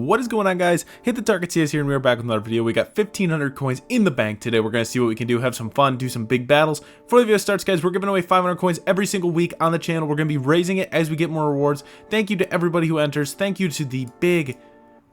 What is going on, guys? Hit the Target CS here, and we are back with another video. We got 1,500 coins in the bank today. We're going to see what we can do, have some fun, do some big battles. Before the video starts, guys, we're giving away 500 coins every single week on the channel. We're going to be raising it as we get more rewards. Thank you to everybody who enters. Thank you to the big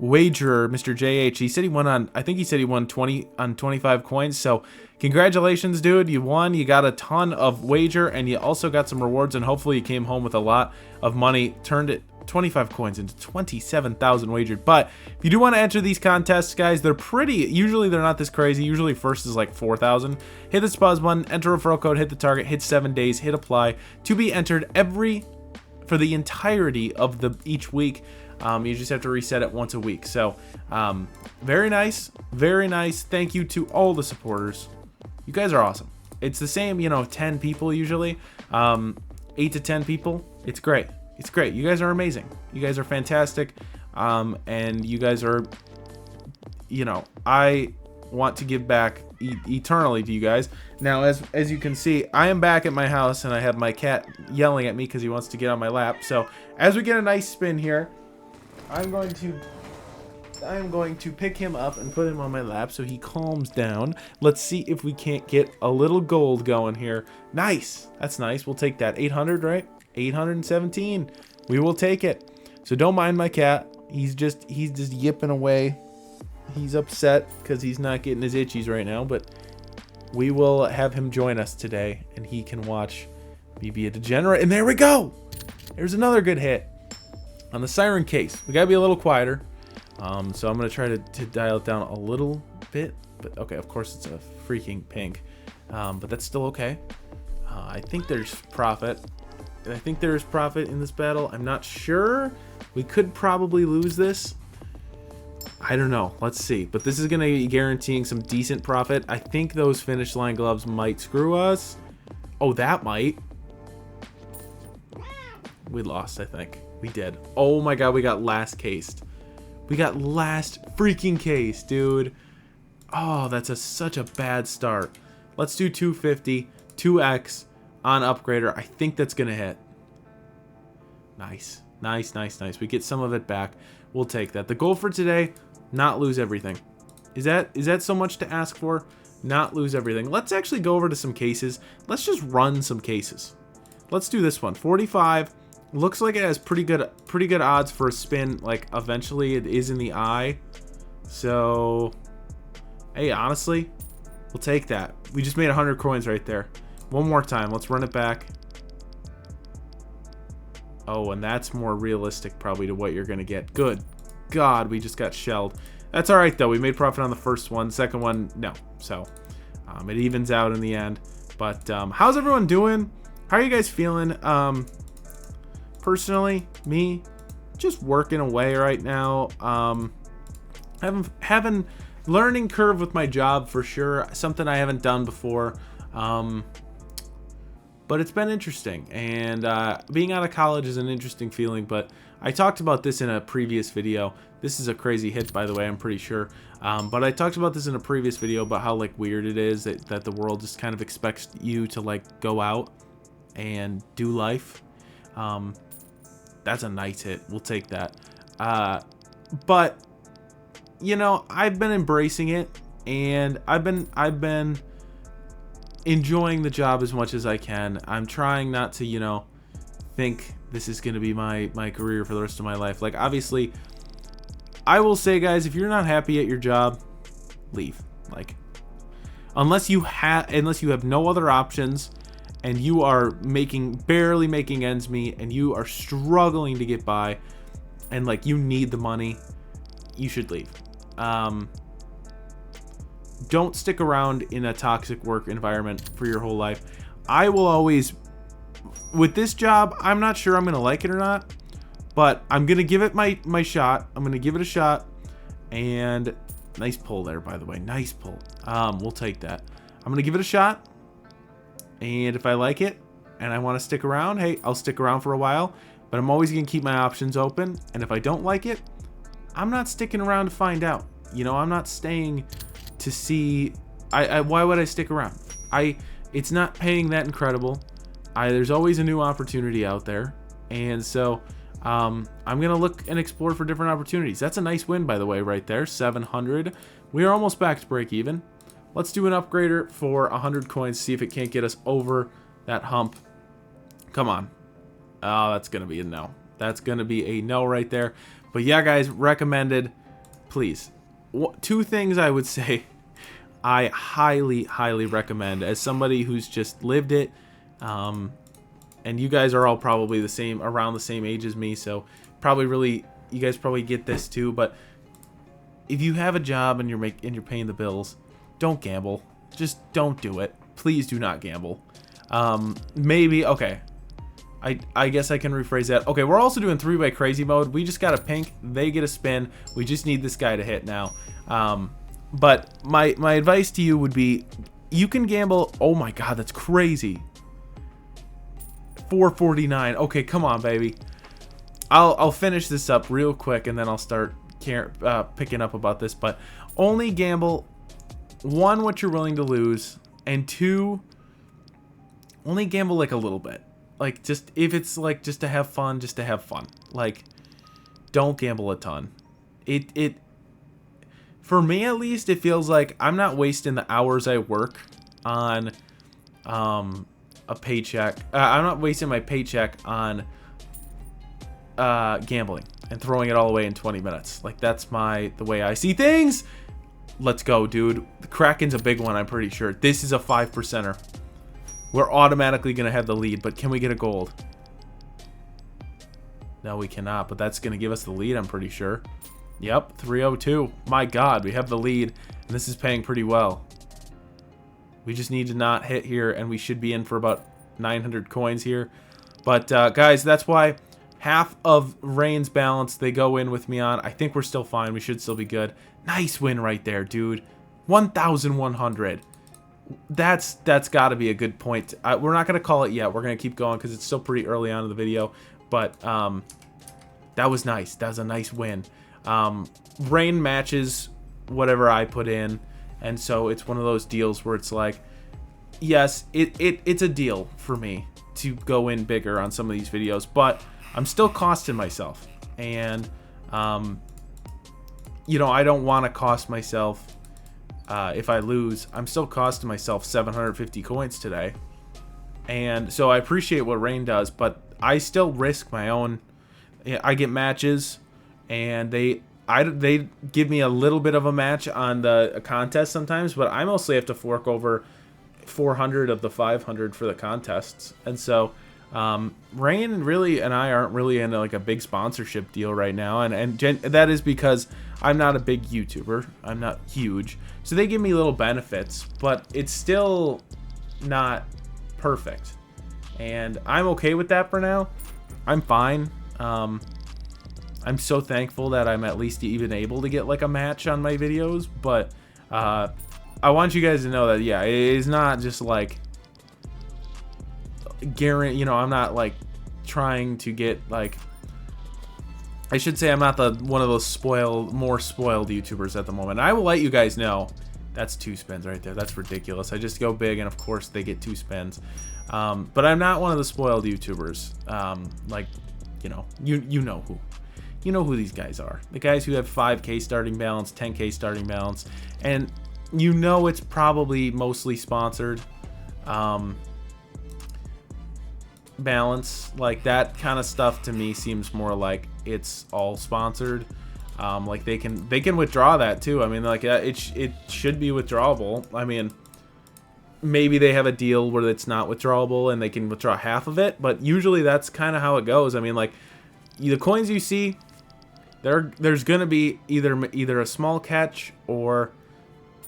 wagerer, Mr. JH. He said he won on, I think he said he won 20 on 25 coins. So congratulations, dude. You won. You got a ton of wager, and you also got some rewards, and hopefully you came home with a lot of money. Turned it 25 coins into 27,000 wagered. But if you do want to enter these contests, guys, they're pretty, usually they're not this crazy. Usually first is like 4,000. Hit the pause button, enter referral code, hit the target, hit 7 days, hit apply to be entered for the entirety of each week. You just have to reset it once a week. So very nice, very nice. Thank you to all the supporters. You guys are awesome. It's the same, 10 people usually, 8 to 10 people. It's great. It's great. You guys are amazing. You guys are fantastic. And you guys are, I want to give back eternally to you guys. Now, as you can see, I am back at my house, and I have my cat yelling at me because he wants to get on my lap. So as we get a nice spin here, I'm going to pick him up and put him on my lap so he calms down. Let's see if we can't get a little gold going here. Nice. That's nice. We'll take that. 800, right? 817. We will take it. So don't mind my cat. He's just yipping away. He's upset because he's not getting his itchies right now, but we will have him join us today, and he can watch me be a degenerate. And there we go. There's another good hit on the siren case. We gotta be a little quieter. So I'm gonna try to dial it down a little bit, but okay, of course it's a freaking pink, but that's still okay. I think there's profit. I think there is profit in this battle. I'm not sure. We could probably lose this. I don't know. Let's see. But this is gonna be guaranteeing some decent profit. I think those finish line gloves might screw us. Oh, that might. We lost, I think. We did. Oh my god, we got last cased. We got last freaking case, dude. Oh, that's such a bad start. Let's do 250, 2x on upgrader. I think that's gonna hit. Nice, nice, nice, nice. We get some of it back. We'll take that. The goal for today, not lose everything. Is that so much to ask for? Not lose everything. Let's actually go over to some cases. Let's just run some cases. Let's do this one. 45. Looks like it has pretty good odds for a spin. Like eventually it is in the eye. So, hey, honestly, we'll take that. We just made 100 coins right there. One more time. Let's run it back. Oh, and that's more realistic probably to what you're going to get. Good God, we just got shelled. That's all right, though. We made profit on the first one. Second one, no. So, it evens out in the end. But how's everyone doing? How are you guys feeling? Personally, me, just working away right now. Having learning curve with my job for sure. Something I haven't done before. But it's been interesting, and being out of college is an interesting feeling. But I talked about this in a previous video. This is a crazy hit, by the way, I'm pretty sure. But I talked about this in a previous video about how like weird it is that the world just kind of expects you to like go out and do life. That's a nice hit. We'll take that. But I've been embracing it, and I've been enjoying the job as much as I can. I'm trying not to, think this is going to be my career for the rest of my life. Like, obviously, I will say, guys, if you're not happy at your job, leave. Like, unless you have no other options, and you are barely making ends meet, and you are struggling to get by, and like you need the money, you should leave. Don't stick around in a toxic work environment for your whole life. I will always, with this job, I'm not sure I'm gonna like it or not, but I'm gonna give it my shot. I'm gonna give it a shot. And nice pull there, by the way. Nice pull. We'll take that. I'm gonna give it a shot. And if I like it and I want to stick around, hey, I'll stick around for a while. But I'm always going to keep my options open. And if I don't like it, I'm not sticking around to find out. I'm not staying to see. Why would I stick around? It's not paying that incredible. There's always a new opportunity out there. And so I'm gonna look and explore for different opportunities. That's a nice win, by the way, right there. 700. We are almost back to break even. Let's do an upgrader for 100 coins. See if it can't get us over that hump. Come on. Oh, that's gonna be a no. That's gonna be a no right there. But yeah, guys, recommended. Please, two things I would say I highly, highly recommend as somebody who's just lived it. And you guys are all probably around the same age as me, so you guys probably get this too. But if you have a job and you're paying the bills, don't gamble. Just don't do it. Please do not gamble. Maybe okay. I guess I can rephrase that. Okay, we're also doing 3-way crazy mode. We just got a pink. They get a spin. We just need this guy to hit now. But my advice to you would be, you can gamble. Oh my God, that's crazy. 449. Okay, come on, baby. I'll finish this up real quick and then I'll start picking up about this. But only gamble, 1, what you're willing to lose, and 2, only gamble like a little bit. Like, just if it's like just to have fun, just to have fun. Like, don't gamble a ton. For me at least, it feels like I'm not wasting the hours I work on a paycheck. I'm not wasting my paycheck on gambling and throwing it all away in 20 minutes. Like, that's the way I see things. Let's go, dude. The Kraken's a big one, I'm pretty sure. This is a 5%er. We're automatically going to have the lead, but can we get a gold? No, we cannot, but that's going to give us the lead, I'm pretty sure. Yep, 302. My God, we have the lead, and this is paying pretty well. We just need to not hit here, and we should be in for about 900 coins here. But, guys, that's why half of Rain's balance they go in with me on. I think we're still fine. We should still be good. Nice win right there, dude. 1,100. That's got to be a good point. We're not going to call it yet. We're going to keep going because it's still pretty early on in the video. But that was nice. That was a nice win. Rain matches whatever I put in. And so it's one of those deals where it's like, yes, it's a deal for me to go in bigger on some of these videos. But I'm still costing myself. And, you know, I don't want to cost myself. If I lose, I'm still costing myself 750 coins today. And so I appreciate what Rain does, but I still risk my own. I get matches, and they give me a little bit of a match on the contest sometimes, but I mostly have to fork over 400 of the 500 for the contests. And so Rain really and I aren't really in like a big sponsorship deal right now, and that is because I'm not a big YouTuber. I'm not huge, so they give me little benefits, but it's still not perfect, and I'm okay with that for now. I'm fine. I'm so thankful that I'm at least even able to get like a match on my videos, but I want you guys to know that, yeah, it is not just like guarantee, you know, I'm not like trying to get like, I should say I'm not one of those more spoiled YouTubers at the moment. I will let you guys know. That's 2 spins right there. That's ridiculous. I just go big and of course they get 2 spins. But I'm not one of the spoiled YouTubers. Like, you know, you know who. You know who these guys are. The guys who have 5K starting balance, 10K starting balance, and you know it's probably mostly sponsored balance. Like, that kind of stuff to me seems more like it's all sponsored. Like they can withdraw that too. I mean, like it should be withdrawable. I mean, maybe they have a deal where it's not withdrawable and they can withdraw half of it, but usually that's kind of how it goes. I mean, like the coins you see, there's gonna be either a small catch or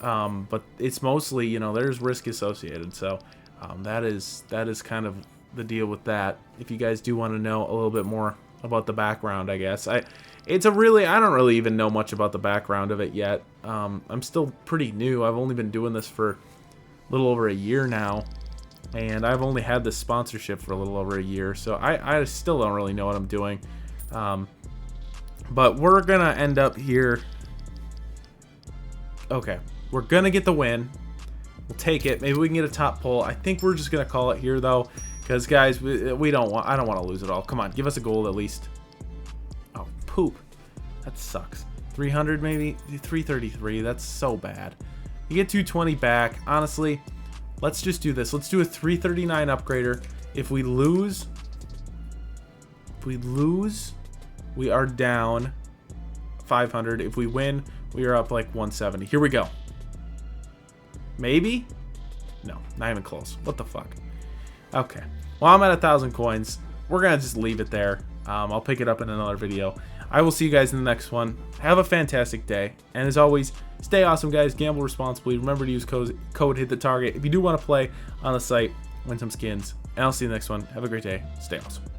but it's mostly, you know, there's risk associated. So that is kind of the deal with that. If you guys do want to know a little bit more about the background, I guess I don't really even know much about the background of it yet. I'm still pretty new. I've only been doing this for a little over a year now, and I've only had this sponsorship for a little over a year, so I still don't really know what I'm doing. But we're gonna end up here. Okay, we're gonna get the win. We'll take it. Maybe we can get a top pull. I think we're just gonna call it here though, because guys, I don't want to lose it all. Come on, give us a gold at least. poop. That sucks. 300 maybe? 333. That's so bad. You get 220 back. Honestly, let's just do this. Let's do a 339 upgrader. If we lose, we are down 500. If we win, we are up like 170. Here we go. Maybe? No, not even close. What the fuck? Okay. Well, I'm at 1,000 coins. We're going to just leave it there. I'll pick it up in another video. I will see you guys in the next one. Have a fantastic day. And as always, stay awesome, guys. Gamble responsibly. Remember to use code Hit the Target if you do want to play on the site, win some skins. And I'll see you in the next one. Have a great day. Stay awesome.